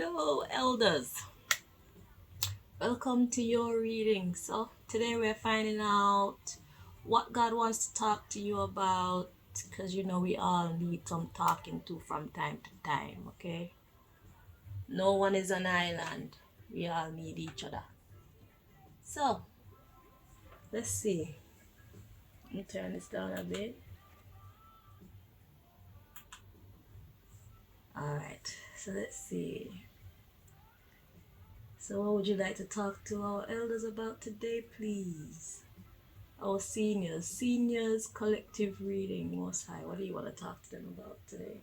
Hello, elders. Welcome to your reading. So, today we're finding out what God wants to talk to you about because we all need some talking to from time to time, okay? No one is an island. We all need each other. So, let's see. Let me turn this down a bit. Alright, so let's see. So, what would you like to talk to our elders about today, please? Our seniors collective reading, Most High. What do you want to talk to them about today?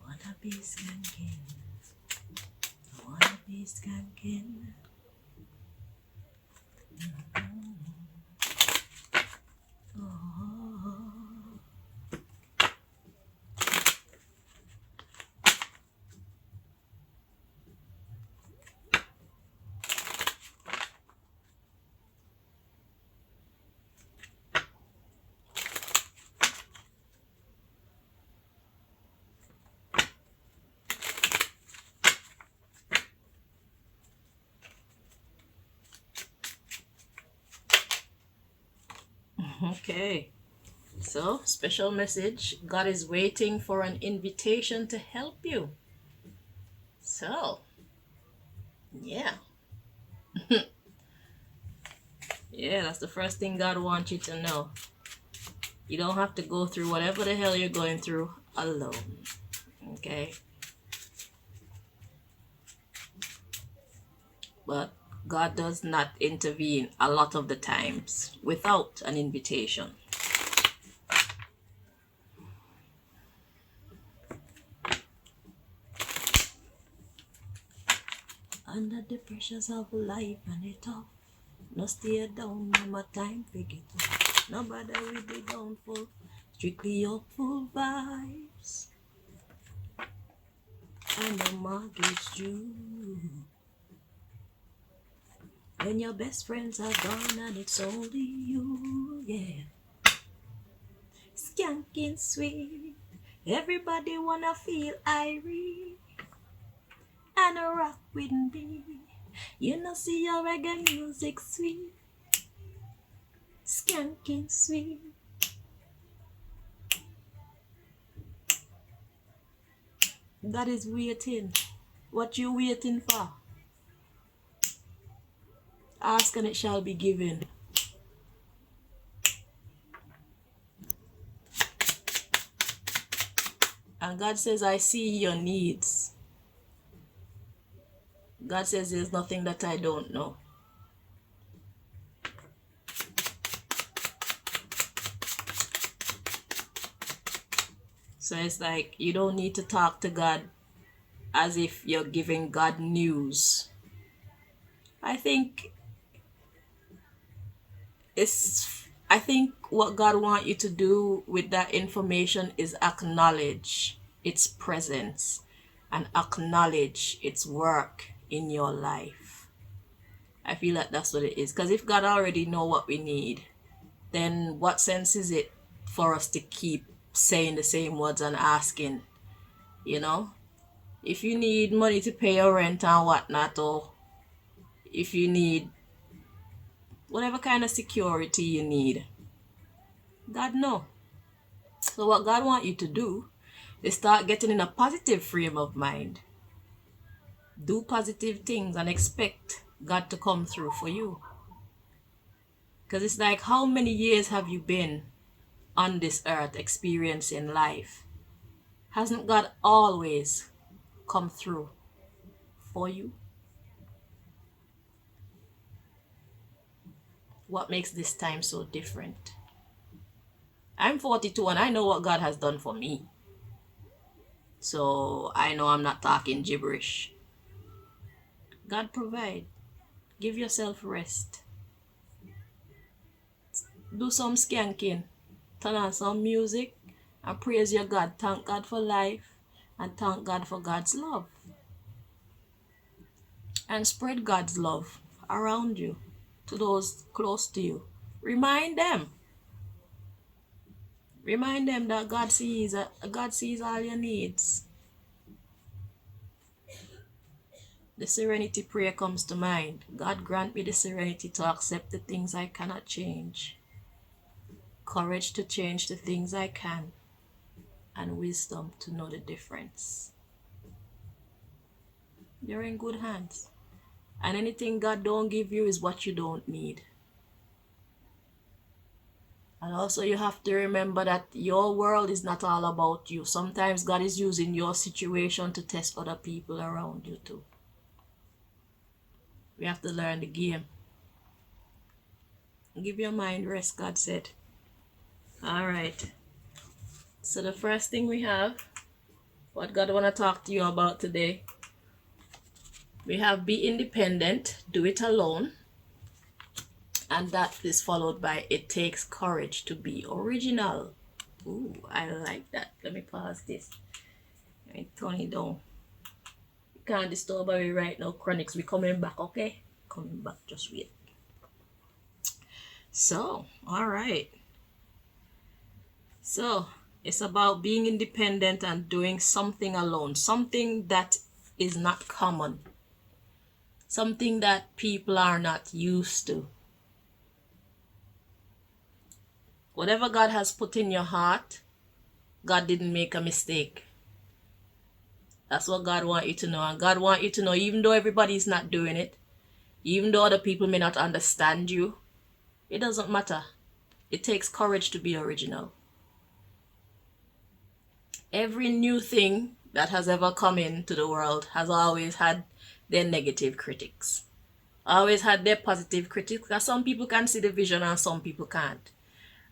Wanna be skanking. Wanna be skanking. Oh. Okay. So, special message. God is waiting for an invitation to help you. So, yeah. Yeah, that's the first thing God wants you to know. You don't have to go through whatever the hell you're going through alone. Okay? But God does not intervene a lot of the times without an invitation. Under the pressures of life and it tough. No stay down, no my time figure it up. No bother with the downfall. Strictly hopeful vibes. And the mortgage due. When your best friends are gone and it's only you, yeah. Skanking sweet. Everybody wanna feel irie. And a rock with me. You know see your reggae music sweet. Skanking sweet. God is waiting. What you waiting for? Ask and it shall be given. And God says, I see your needs. God says there's nothing that I don't know. So it's like you don't need to talk to God as if you're giving God news. I think what God wants you to do with that information is acknowledge its presence and acknowledge its work in your life. I feel like that's what it is. Because if God already know what we need, then what sense is it for us to keep saying the same words and asking, you know? If you need money to pay your rent and whatnot, or if you need whatever kind of security you need, God know. So what God want you to do is start getting in a positive frame of mind. Do positive things and expect God to come through for you. Because it's like, how many years have you been on this earth experiencing life? Hasn't God always come through for you? What makes this time so different? I'm 42 and I know what God has done for me. So I know I'm not talking gibberish. God provide. Give yourself rest. Do some skanking. Turn on some music and praise your God. Thank God for life and thank God for God's love. And spread God's love around you to those close to you. Remind them. Remind them that God sees all your needs. The serenity prayer comes to mind. God grant me the serenity to accept the things I cannot change, courage to change the things I can, and wisdom to know the difference. You're in good hands. And anything God don't give you is what you don't need. And also you have to remember that your world is not all about you. Sometimes God is using your situation to test other people around you too. We have to learn the game. Give your mind rest, God said. All right. So the first thing we have, what God want to talk to you about today, we have be independent, do it alone. And that is followed by it takes courage to be original. Ooh, I like that. Let me pause this. Let me turn it down. You can't disturb me right now, Chronics. We coming back, okay? Coming back, just wait. So, all right. So, it's about being independent and doing something alone. Something that is not common. Something that people are not used to. Whatever God has put in your heart, God didn't make a mistake. That's what God wants you to know. And God wants you to know, even though everybody's not doing it, even though other people may not understand you, it doesn't matter. It takes courage to be original. Every new thing that has ever come into the world has always had their negative critics. Always had their positive critics. Because some people can see the vision and some people can't.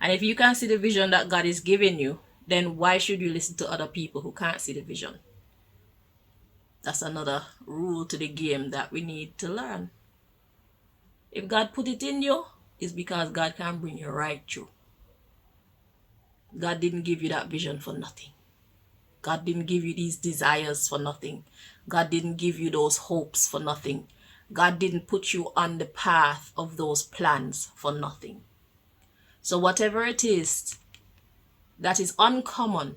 And if you can't see the vision that God is giving you, then why should you listen to other people who can't see the vision? That's another rule to the game that we need to learn. If God put it in you, it's because God can bring you right through. God didn't give you that vision for nothing. God didn't give you these desires for nothing. God didn't give you those hopes for nothing. God didn't put you on the path of those plans for nothing. So whatever it is that is uncommon,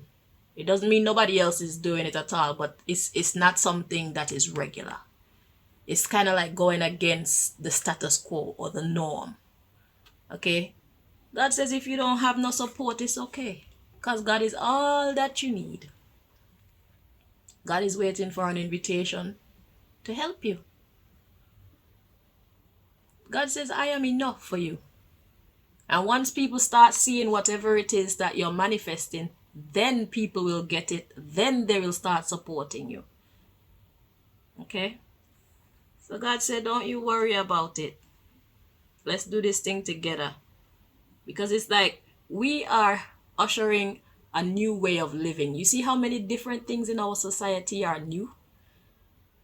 it doesn't mean nobody else is doing it at all, but it's not something that is regular. It's kind of like going against the status quo or the norm. Okay? God says if you don't have no support, it's okay. Because God is all that you need. God is waiting for an invitation to help you. God says, I am enough for you. And once people start seeing whatever it is that you're manifesting, then people will get it. Then they will start supporting you. Okay? So God said, don't you worry about it. Let's do this thing together. Because it's like we are ushering a new way of living. You see how many different things in our society are new?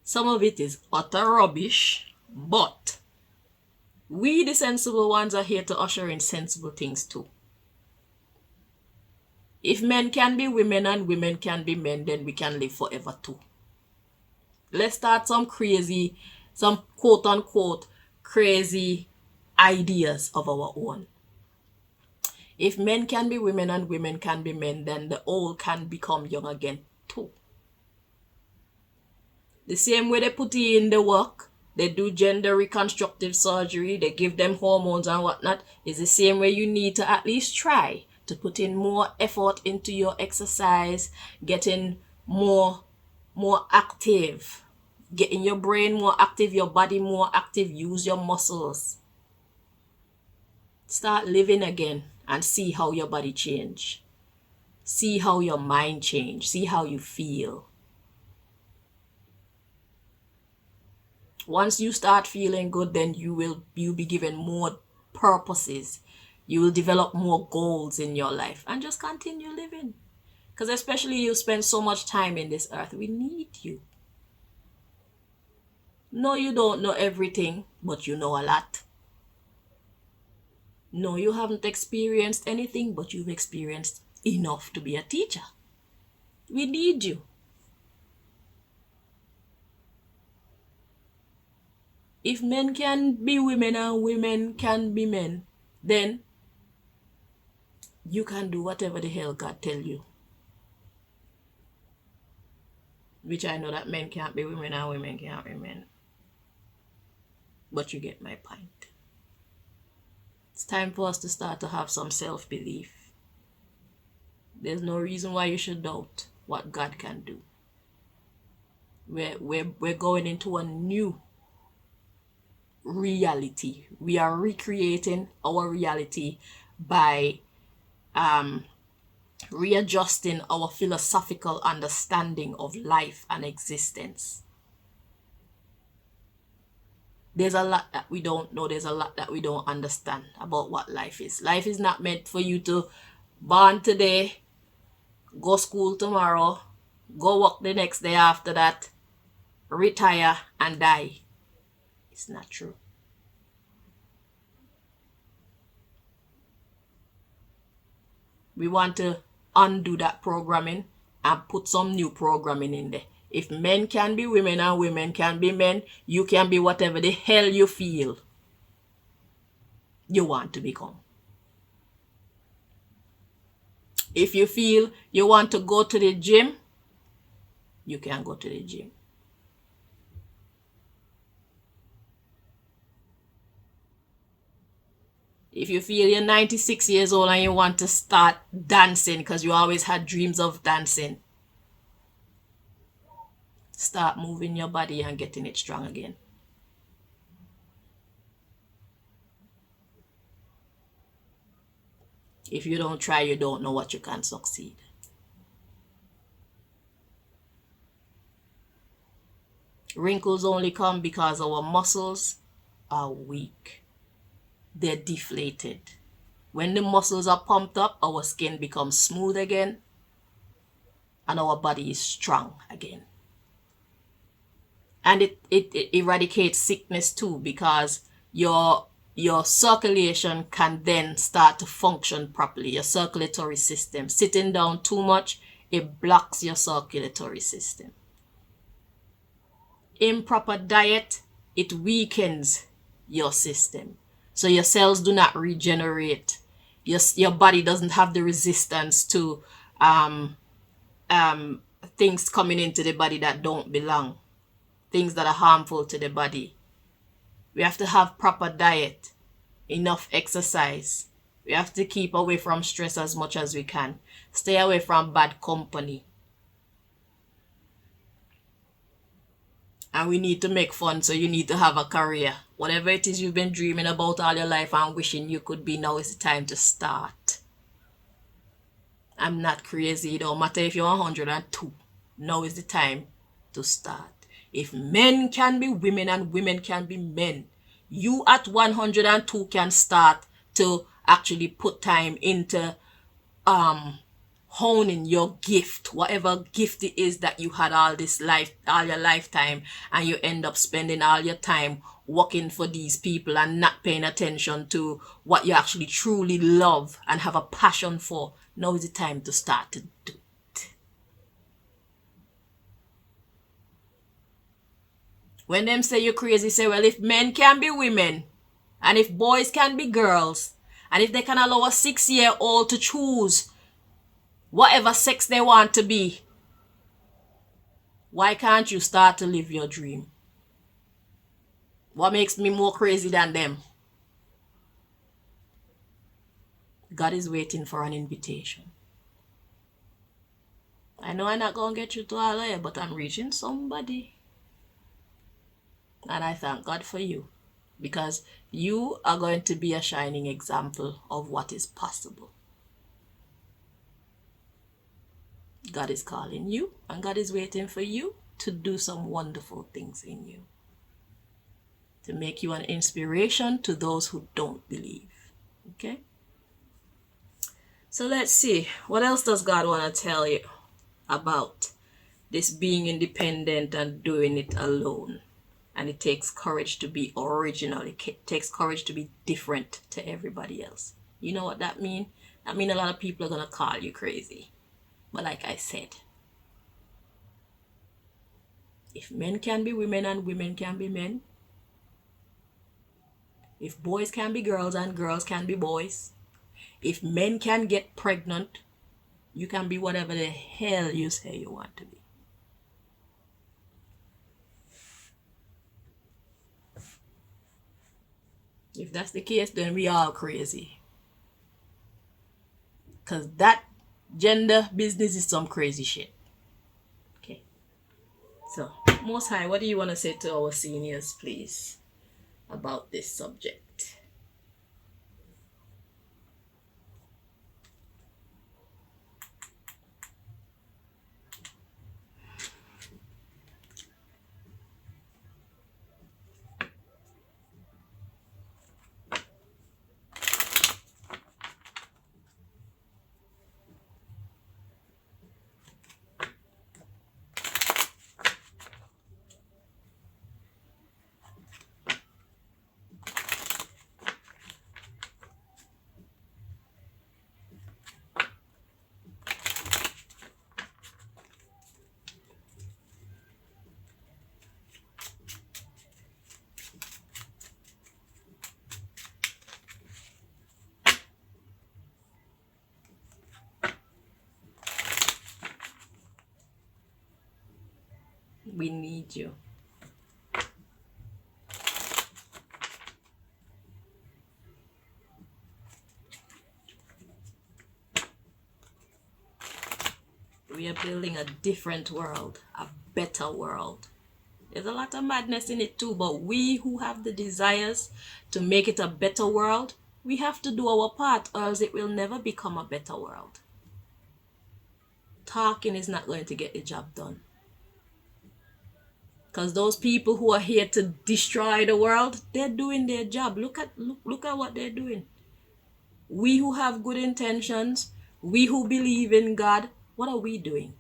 Some of it is utter rubbish, but we, the sensible ones, are here to usher in sensible things too. If men can be women and women can be men, then we can live forever too. Let's start some quote unquote crazy ideas of our own. If men can be women and women can be men, then the old can become young again too. The same way they put in the work, they do gender reconstructive surgery, they give them hormones and whatnot, is the same way you need to at least try to put in more effort into your exercise, getting more active, Getting your brain more active, your body more active, use your muscles. Start living again and see how your body change. See how your mind change. See how you feel. Once you start feeling good, then you'll be given more purposes. You will develop more goals in your life and just continue living. Because especially you spend so much time in this earth, we need you. No, you don't know everything, but you know a lot. No, you haven't experienced anything, but you've experienced enough to be a teacher. We need you. If men can be women and women can be men, then you can do whatever the hell God tell you. Which I know that men can't be women and women can't be men. But you get my point. It's time for us to start to have some self-belief. There's no reason why you should doubt what God can do. We're going into a new reality. We are recreating our reality by readjusting our philosophical understanding of life and existence. There's a lot that we don't know. There's a lot that we don't understand about what life is. Life is not meant for you to born today, go school tomorrow, go work the next day after that, retire and die. It's not true. We want to undo that programming and put some new programming in there. If men can be women and women can be men, you can be whatever the hell you feel you want to become. If you feel you want to go to the gym, you can go to the gym. If you feel you're 96 years old and you want to start dancing because you always had dreams of dancing, start moving your body and getting it strong again. If you don't try, you don't know what you can succeed. Wrinkles only come because our muscles are weak. They're deflated. When the muscles are pumped up, our skin becomes smooth again and our body is strong again. And it eradicates sickness too, because your circulation can then start to function properly. Your circulatory system. Sitting down too much, it blocks your circulatory system. Improper diet, it weakens your system. So your cells do not regenerate. Your body doesn't have the resistance to things coming into the body that don't belong. Things that are harmful to the body. We have to have proper diet, enough exercise. We have to keep away from stress as much as we can. Stay away from bad company. And we need to make fun, so you need to have a career. Whatever it is you've been dreaming about all your life and wishing you could be, now is the time to start. I'm not crazy, it don't matter if you're 102. Now is the time to start. If men can be women and women can be men, you at 102 can start to actually put time into honing your gift, whatever gift it is that you had all your lifetime, and you end up spending all your time working for these people and not paying attention to what you actually truly love and have a passion for. Now is the time to start to do. When them say you're crazy, say, well, if men can be women, and if boys can be girls, and if they can allow a 6-year-old to choose whatever sex they want to be, why can't you start to live your dream? What makes me more crazy than them? God is waiting for an invitation. I know I'm not going to get you to all of you, but I'm reaching somebody. And I thank God for you, because you are going to be a shining example of what is possible. God is calling you, and God is waiting for you to do some wonderful things in you, to make you an inspiration to those who don't believe. Okay? So let's see. What else does God want to tell you about this being independent and doing it alone? And it takes courage to be original. It takes courage to be different to everybody else. You know what that means? That means a lot of people are going to call you crazy. But like I said, if men can be women and women can be men, if boys can be girls and girls can be boys, if men can get pregnant, you can be whatever the hell you say you want to be. If that's the case, then we all crazy. Because that gender business is some crazy shit. Okay. So, Most High, what do you want to say to our seniors, please, about this subject? We need you. We are building a different world, a better world. There's a lot of madness in it too, but we who have the desires to make it a better world, we have to do our part, or else it will never become a better world. Talking is not going to get the job done. Because those people who are here to destroy the world, they're doing their job. Look at what they're doing. We who have good intentions, we who believe in God, what are we doing?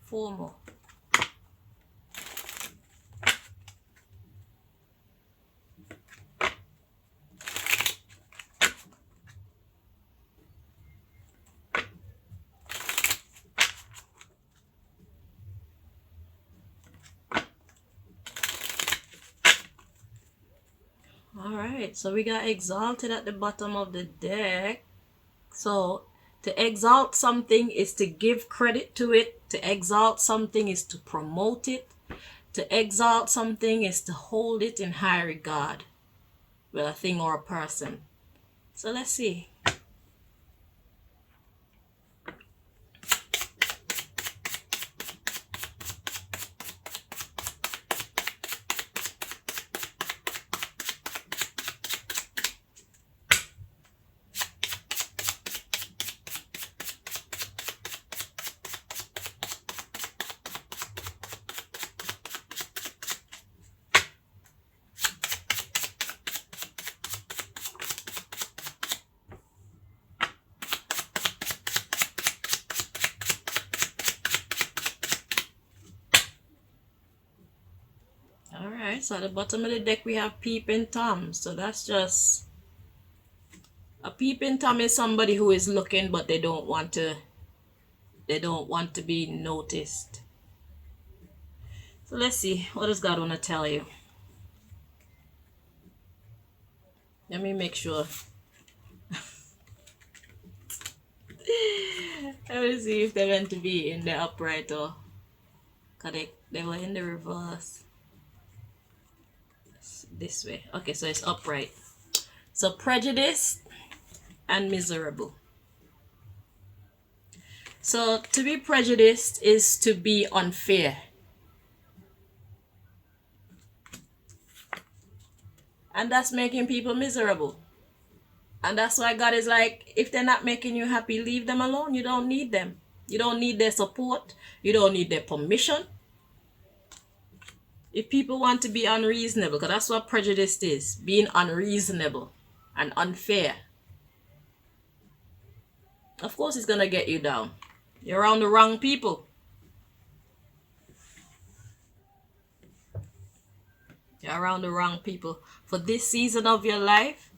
Four more. Alright, so we got exalted at the bottom of the deck. So to exalt something is to give credit to it. To exalt something is to promote it. To exalt something is to hold it in high regard. Well, a thing or a person. So let's see. So at the bottom of the deck we have peeping Tom. So that's just a peeping Tom is somebody who is looking but they don't want to be noticed. So let's see, what does God want to tell you? Let me make sure. Let me see if they're going to be in the upright or they were in the reverse. This way. Okay, so it's upright. So prejudiced and miserable. So to be prejudiced is to be unfair. And that's making people miserable. And that's why God is like, if they're not making you happy, leave them alone. You don't need them. You don't need their support. You don't need their permission. If people want to be unreasonable, because that's what prejudice is, being unreasonable and unfair, of course it's going to get you down. You're around the wrong people. You're around the wrong people. For this season of your life,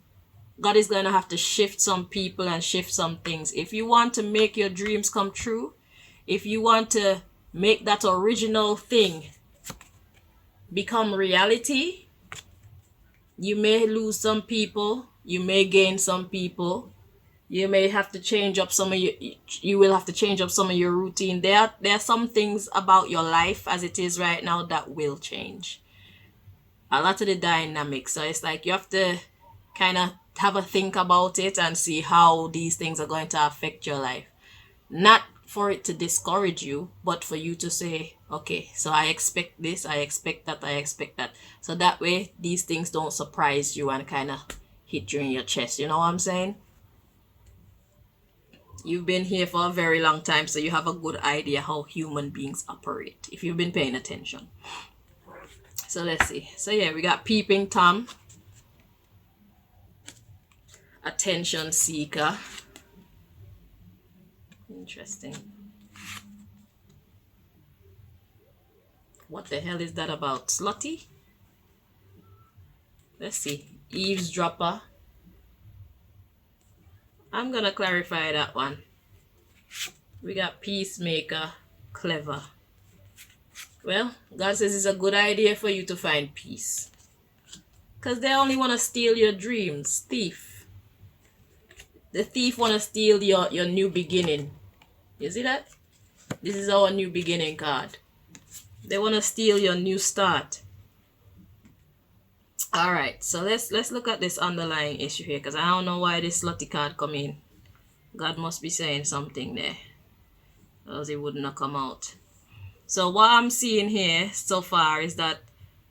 God is going to have to shift some people and shift some things. If you want to make your dreams come true, if you want to make that original thing become reality, you may lose some people, you may gain some people, you may have to change up some of you will have to change up some of your routine. There are some things about your life as it is right now that will change. A lot of the dynamics. So it's like you have to kind of have a think about it and see how these things are going to affect your life. Not for it to discourage you, but for you to say, okay, so I expect this, I expect that, I expect that. So that way these things don't surprise you and kind of hit you in your chest. You know what I'm saying? You've been here for a very long time, so you have a good idea how human beings operate, if you've been paying attention. So let's see. So yeah, we got peeping Tom, attention seeker. Interesting. What the hell is that about? Slutty? Let's see. Eavesdropper. I'm gonna clarify that one. We got peacemaker, clever. Well, God says it's a good idea for you to find peace. Because they only want to steal your dreams. Thief. The thief want to steal your new beginning. You see that? This is our new beginning card. They want to steal your new start. Alright, so let's look at this underlying issue here. Because I don't know why this slutty card come in. God must be saying something there. Else it would not come out. So what I'm seeing here so far is that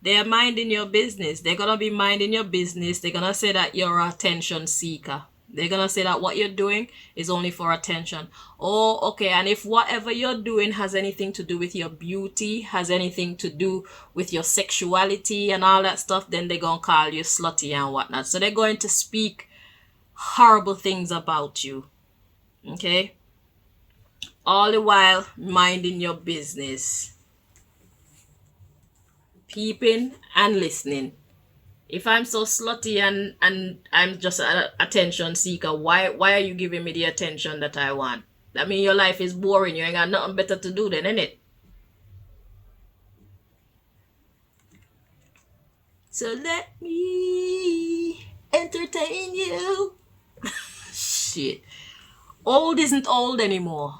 they're minding your business. They're going to be minding your business. They're going to say that you're an attention seeker. They're going to say that what you're doing is only for attention. Oh, okay. And if whatever you're doing has anything to do with your beauty, has anything to do with your sexuality and all that stuff, then they're going to call you slutty and whatnot. So they're going to speak horrible things about you. Okay? All the while minding your business, peeping and listening. If I'm so slutty and I'm just an attention seeker, why are you giving me the attention that I want? That means your life is boring. You ain't got nothing better to do then, innit? So let me entertain you. Shit. Old isn't old anymore.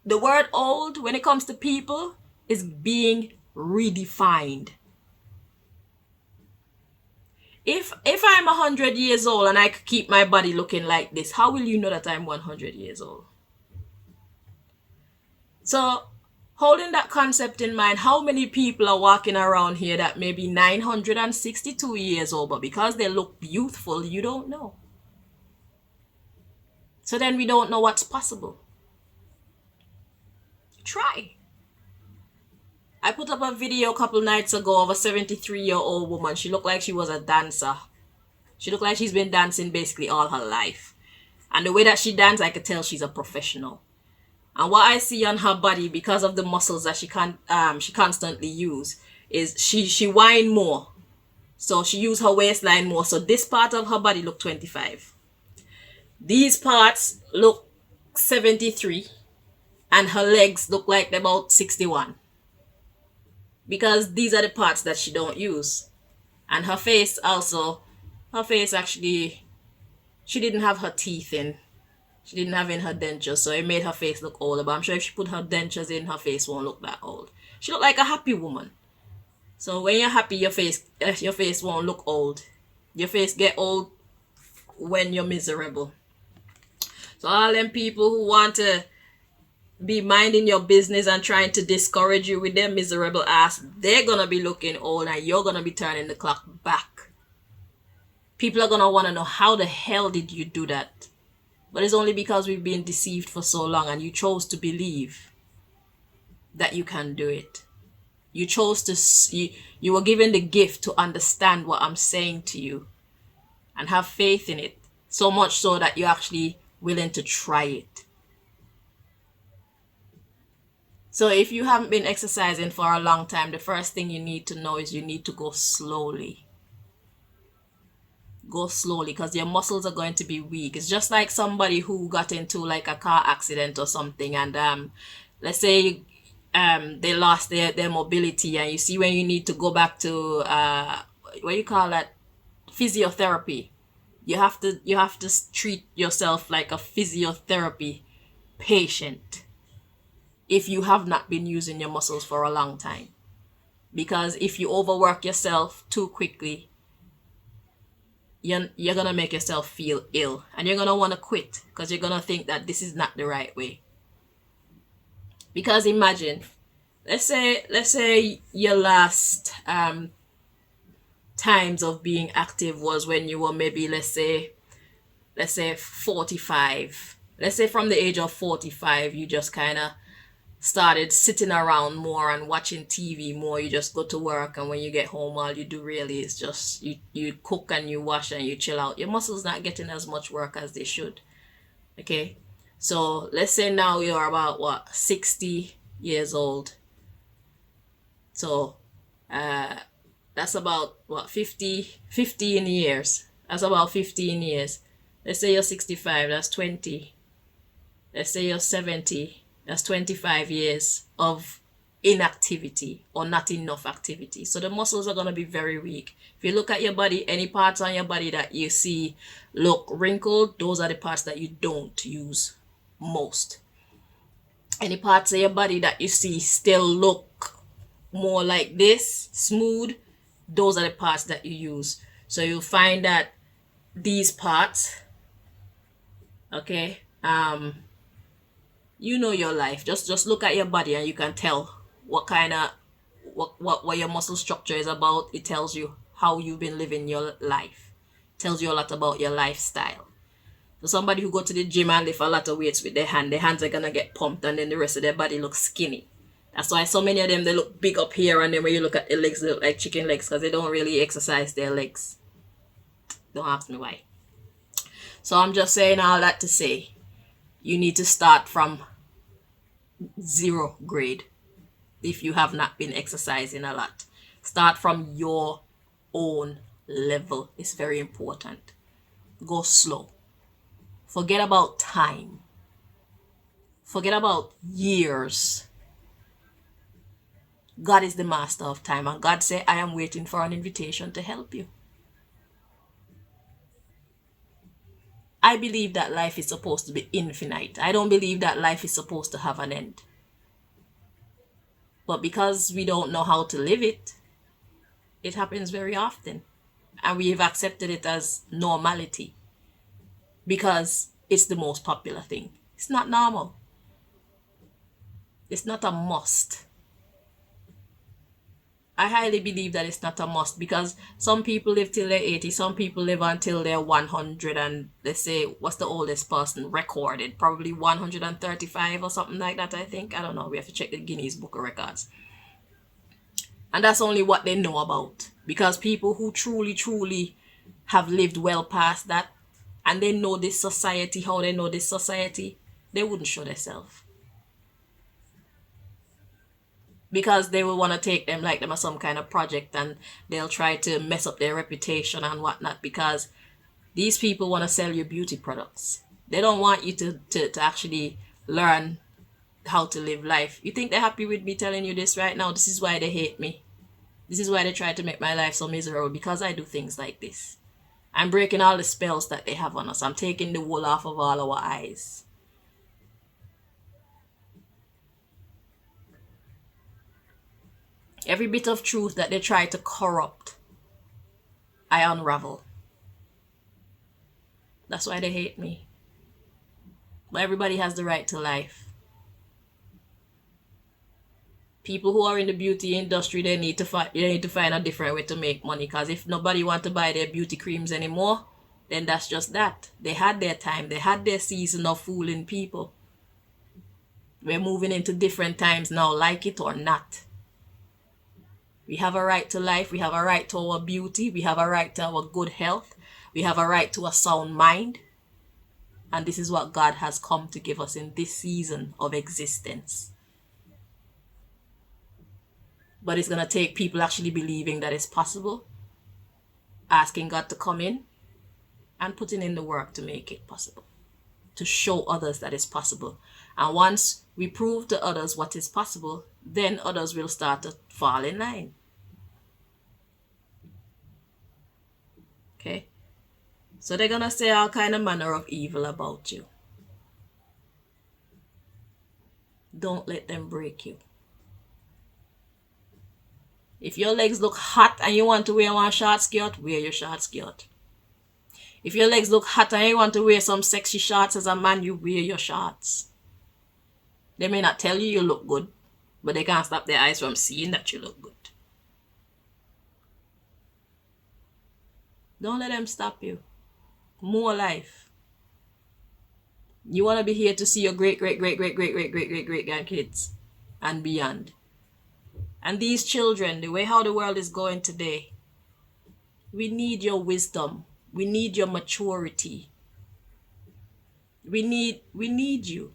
The word old, when it comes to people, is being redefined. If I'm 100 years old and I could keep my body looking like this, how will you know that I'm 100 years old? So, holding that concept in mind, how many people are walking around here that may be 962 years old, but because they look youthful, you don't know. So then we don't know what's possible. Try. I put up a video a couple nights ago of a 73-year-old woman. She looked like she was a dancer. She looked like she's been dancing basically all her life. And the way that she dances, I could tell she's a professional. And what I see on her body, because of the muscles that she constantly use, is she whine more. So she used her waistline more. So this part of her body look 25. These parts look 73. And her legs look like they're about 61. Because these are the parts that she don't use. And her face also, her face actually, she didn't have her teeth in. She didn't have in her dentures, so it made her face look older. But I'm sure if she put her dentures in, her face won't look that old. She looked like a happy woman. So when you're happy, your face won't look old. Your face get old when you're miserable. So all them people who want to be minding your business and trying to discourage you with their miserable ass, they're gonna be looking old and you're gonna be turning the clock back. People are gonna want to know, how the hell did you do that? But it's only because we've been deceived for so long and you chose to believe that you can do it. You chose to, you were given the gift to understand what I'm saying to you and have faith in it. So much so that you're actually willing to try it. So if you haven't been exercising for a long time, the first thing you need to know is you need to go slowly. Go slowly, because your muscles are going to be weak. It's just like somebody who got into like a car accident or something, and let's say they lost their mobility, and you see when you need to go back to what you call that, physiotherapy. You have to treat yourself like a physiotherapy patient if you have not been using your muscles for a long time. Because if you overwork yourself too quickly, you're gonna make yourself feel ill and you're gonna want to quit because you're gonna think that this is not the right way. Because imagine, let's say your last times of being active was when you were maybe let's say 45. Let's say from the age of 45 you just kind of started sitting around more and watching TV more. You just go to work, and when you get home, all you do really is just you cook and you wash and you chill out. Your muscles not getting as much work as they should. Okay, so let's say now you're about 60 years old. So that's about 15 years. That's about 15 years. Let's say you're 65, that's 20. Let's say you're 70, that's 25 years of inactivity or not enough activity. So the muscles are going to be very weak. If you look at your body, any parts on your body that you see look wrinkled, those are the parts that you don't use most. Any parts of your body that you see still look more like this, smooth, those are the parts that you use. So you'll find that these parts, okay, you know your life. Just look at your body and you can tell what kind of what your muscle structure is about. It tells you how you've been living your life. It tells you a lot about your lifestyle. So somebody who go to the gym and lift a lot of weights with their hands are gonna get pumped, and then the rest of their body looks skinny. That's why so many of them, they look big up here, and then when you look at the legs, they look like chicken legs because they don't really exercise their legs. Don't ask me why. So I'm just saying all that to say, you need to start from 0 grade if you have not been exercising a lot. Start from your own level. It's very important. Go slow. Forget about time. Forget about years. God is the master of time, and God said, I am waiting for an invitation to help you. I believe that life is supposed to be infinite. I don't believe that life is supposed to have an end. But because we don't know how to live it, it happens very often. And we have accepted it as normality because it's the most popular thing. It's not normal. It's not a must. I highly believe that it's not a must because some people live till they're 80, some people live until they're 100, and they say, what's the oldest person recorded? Probably 135 or something like that, I think. I don't know. We have to check the Guinness Book of Records. And that's only what they know about, because people who truly have lived well past that, and they know this society, how they know this society, they wouldn't show themselves. because they will want to take them like them as some kind of project, and they'll try to mess up their reputation and whatnot, because these people want to sell you beauty products. They don't want you to actually learn how to live life. You think they're happy with me telling you this right now? This is why they hate me. This is why they try to make my life so miserable, because I do things like this. I'm breaking all the spells that they have on us. I'm taking the wool off of all our eyes. Every bit of truth that they try to corrupt, I unravel. That's why they hate me. But everybody has the right to life. People who are in the beauty industry, they need to find a different way to make money, because if nobody want to buy their beauty creams anymore, then that's just that. They had their time. They had their season of fooling people. We're moving into different times now, like it or not. We have a right to life. We have a right to our beauty. We have a right to our good health. We have a right to a sound mind. And this is what God has come to give us in this season of existence. But it's going to take people actually believing that it's possible, asking God to come in, and putting in the work to make it possible, to show others that it's possible. And once we prove to others what is possible, then others will start to fall in line. Okay? So they're going to say all kind of manner of evil about you. Don't let them break you. If your legs look hot and you want to wear one short skirt, wear your short skirt. If your legs look hot and you want to wear some sexy shorts as a man, you wear your shorts. They may not tell you you look good, but they can't stop their eyes from seeing that you look good. Don't let them stop you. More life. You want to be here to see your great grandkids and beyond. And these children, the way how the world is going today, we need your wisdom. We need your maturity. We need you.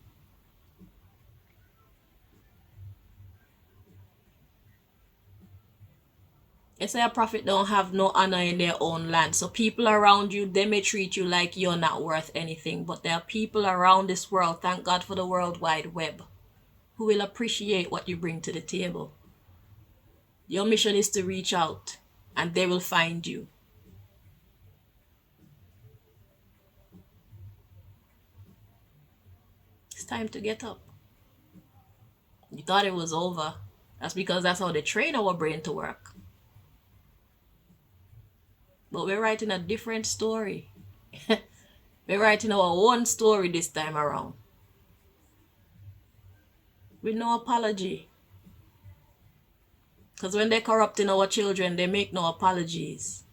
They say a prophet don't have no honor in their own land. So people around you, they may treat you like you're not worth anything. But there are people around this world, thank God for the World Wide Web, who will appreciate what you bring to the table. Your mission is to reach out, and they will find you. It's time to get up. You thought it was over. That's because that's how they train our brain to work. But we're writing a different story. We're writing our own story this time around. With no apology. Because when they're corrupting our children, they make no apologies.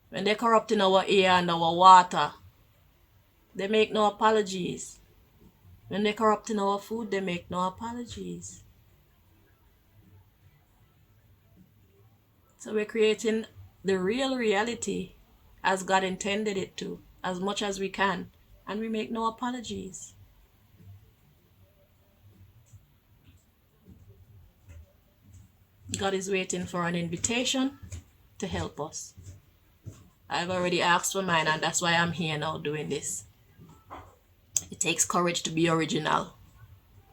When they're corrupting our air and our water, they make no apologies. When they're corrupting our food, they make no apologies. So we're creating the real reality as God intended it to, as much as we can, and we make no apologies. God is waiting for an invitation to help us. I've already asked for mine, and that's why I'm here now doing this. It takes courage to be original.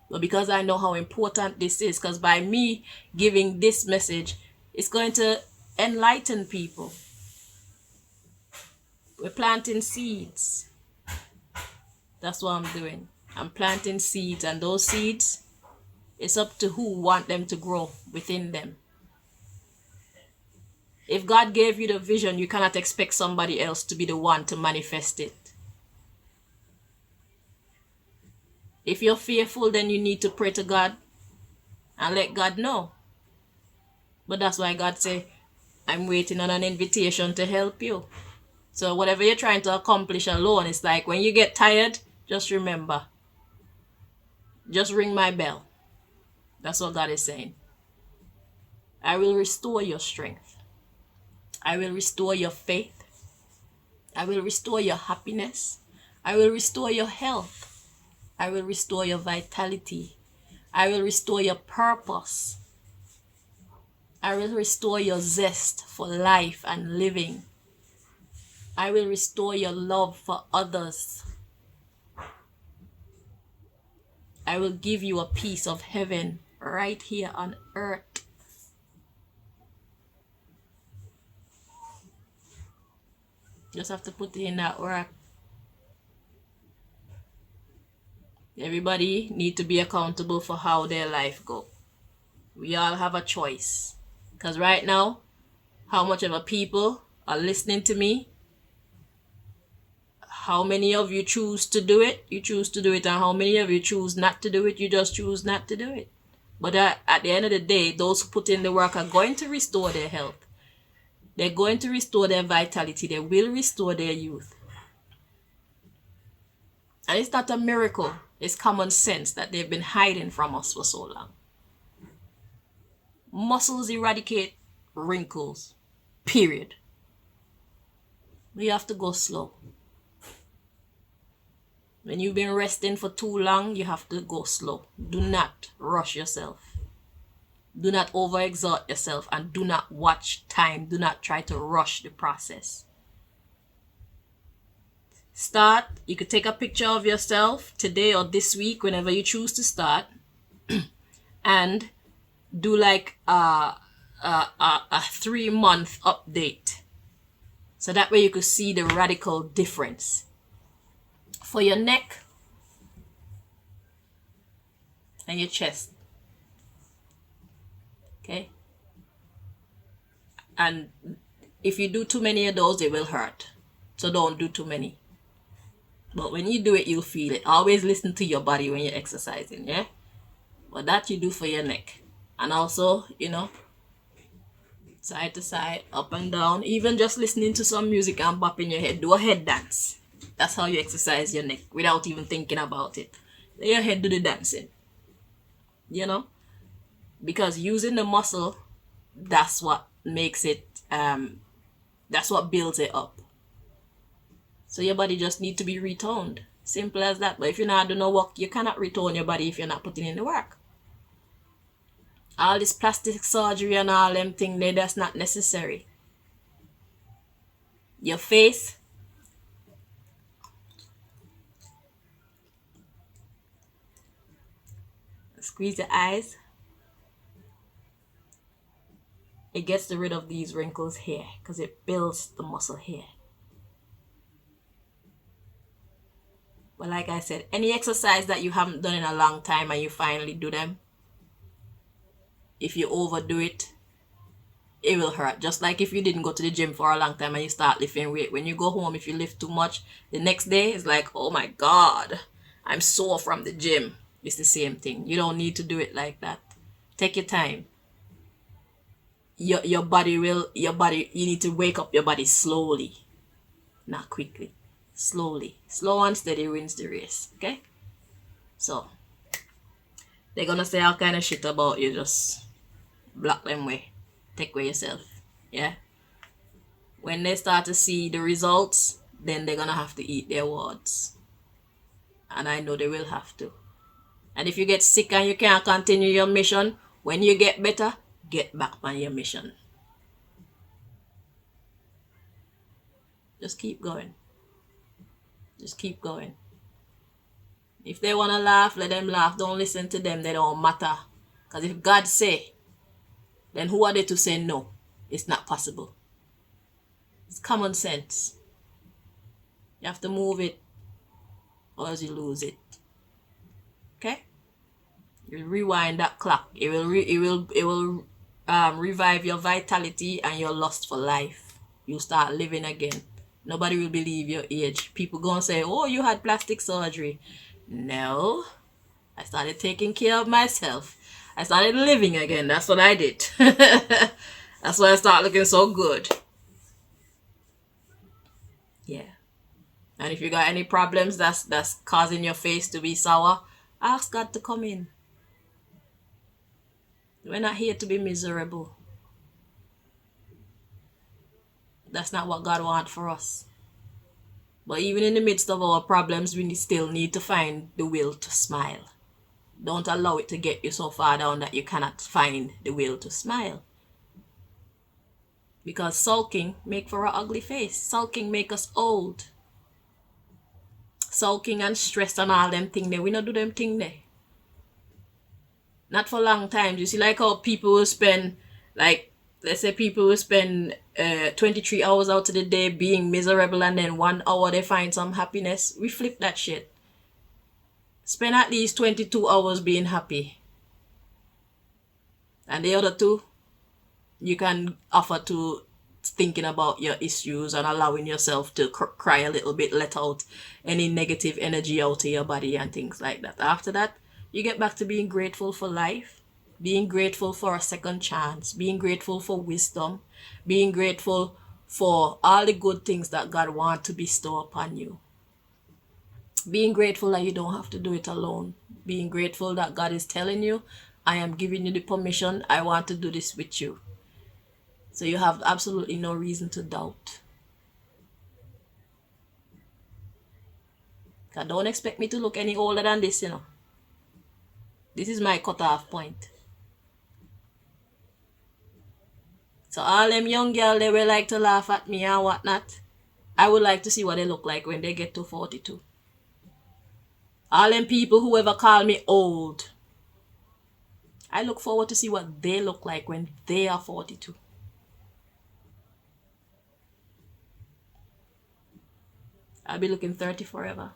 But because I know how important this is, because by me giving this message, it's going to enlighten people. We're planting seeds. That's what I'm doing. I'm planting seeds, and those seeds, it's up to who want them to grow within them. If God gave you the vision, you cannot expect somebody else to be the one to manifest it. If you're fearful, then you need to pray to God and let God know. But that's why God say, I'm waiting on an invitation to help you. So whatever you're trying to accomplish alone, it's like when you get tired, just remember. Just ring my bell. That's what God is saying. I will restore your strength. I will restore your faith. I will restore your happiness. I will restore your health. I will restore your vitality. I will restore your purpose. I will restore your zest for life and living. I will restore your love for others. I will give you a piece of heaven right here on earth. Just have to put in that work. Everybody need to be accountable for how their life go. We all have a choice. Because right now, how much of a people are listening to me, how many of you choose to do it, you choose to do it, and how many of you choose not to do it, you just choose not to do it. But at the end of the day, those who put in the work are going to restore their health. They're going to restore their vitality. They will restore their youth. And it's not a miracle. It's common sense that they've been hiding from us for so long. Muscles eradicate wrinkles. Period. But you have to go slow. When you've been resting for too long, you have to go slow. Do not rush yourself. Do not overexert yourself, and do not watch time. Do not try to rush the process. Start. You could take a picture of yourself today or this week, whenever you choose to start, and do like a 3-month update. So that way you could see the radical difference. For your neck and your chest. Okay? And if you do too many of those, it will hurt. So don't do too many. But when you do it, you'll feel it. Always listen to your body when you're exercising, yeah? But that you do for your neck. And also, side to side, up and down. Even just listening to some music and bopping your head. Do a head dance. That's how you exercise your neck without even thinking about it. Let your head do the dancing. Because using the muscle, that's what makes it, that's what builds it up. So your body just need to be retoned. Simple as that. But if you're not doing no work, you cannot retone your body if you're not putting in the work. All this plastic surgery and all them things, that's not necessary. Your face, squeeze the eyes. It gets rid of these wrinkles here because it builds the muscle here. But like I said, any exercise that you haven't done in a long time and you finally do them, if you overdo it, it will hurt. Just like if you didn't go to the gym for a long time and you start lifting weight. When you go home, if you lift too much, the next day it's like, oh my God, I'm sore from the gym. It's the same thing. You don't need to do it like that. Take your time. Your body, you need to wake up your body slowly, not quickly. Slowly. Slow and steady wins the race. Okay? So, they're gonna say all kind of shit about you. Just block them way. Take away yourself. Yeah? When they start to see the results, then they're gonna have to eat their words. And I know they will have to. And if you get sick and you can't continue your mission, when you get better, get back on your mission. Just keep going. Just keep going. If they want to laugh, let them laugh. Don't listen to them. They don't matter. Because if God say, then who are they to say no? It's not possible. It's common sense. You have to move it or else you lose it. Okay? You rewind that clock. It will revive your vitality and your lust for life. You start living again. Nobody will believe your age. People gonna say, oh, you had plastic surgery. No. I started taking care of myself. I started living again. That's what I did. That's why I started looking so good. Yeah. And if you got any problems that's causing your face to be sour, ask God to come in. We're not here to be miserable. That's not what God wants for us. But even in the midst of our problems, we still need to find the will to smile. Don't allow it to get you so far down that you cannot find the will to smile. Because sulking make for an ugly face. Sulking make us old. Sulking and stress and all them thing there. We not do them thing there. Not for long times. You see, like how people will spend, like, let's say people will spend 23 hours out of the day being miserable, and then 1 hour they find some happiness. We flip that shit. Spend at least 22 hours being happy. And the other 2, you can offer to thinking about your issues and allowing yourself to cry a little bit, let out any negative energy out of your body and things like that. After that, you get back to being grateful for life, being grateful for a second chance, being grateful for wisdom, being grateful for all the good things that God wants to bestow upon you. Being grateful that you don't have to do it alone. Being grateful that God is telling you, I am giving you the permission, I want to do this with you. So you have absolutely no reason to doubt. God, don't expect me to look any older than this, This is my cutoff point. So all them young girls, they will like to laugh at me and whatnot. I would like to see what they look like when they get to 42. All them people who ever call me old, I look forward to see what they look like when they are 42. I'll be looking 30 forever.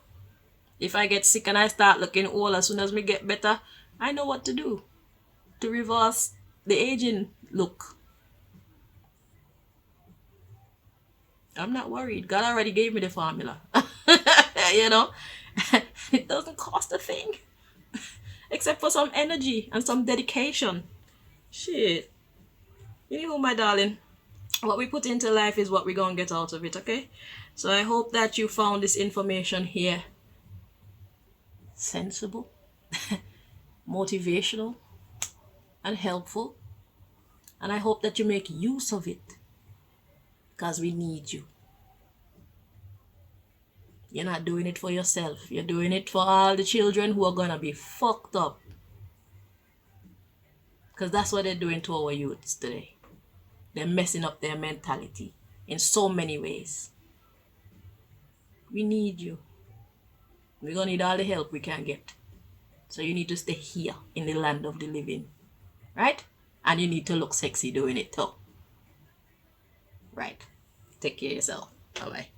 If I get sick and I start looking old as soon as me get better, I know what to do to reverse the aging look. I'm not worried. God already gave me the formula. It doesn't cost a thing. Except for some energy and some dedication. Shit. You know, my darling, what we put into life is what we're going to get out of it, okay? So I hope that you found this information here sensible, motivational, and helpful. And I hope that you make use of it, because we need you. You're not doing it for yourself. You're doing it for all the children who are going to be fucked up. Because that's what they're doing to our youths today. They're messing up their mentality in so many ways. We need you. We're going to need all the help we can get. So you need to stay here in the land of the living. Right? And you need to look sexy doing it too. Right. Take care of yourself. Bye-bye.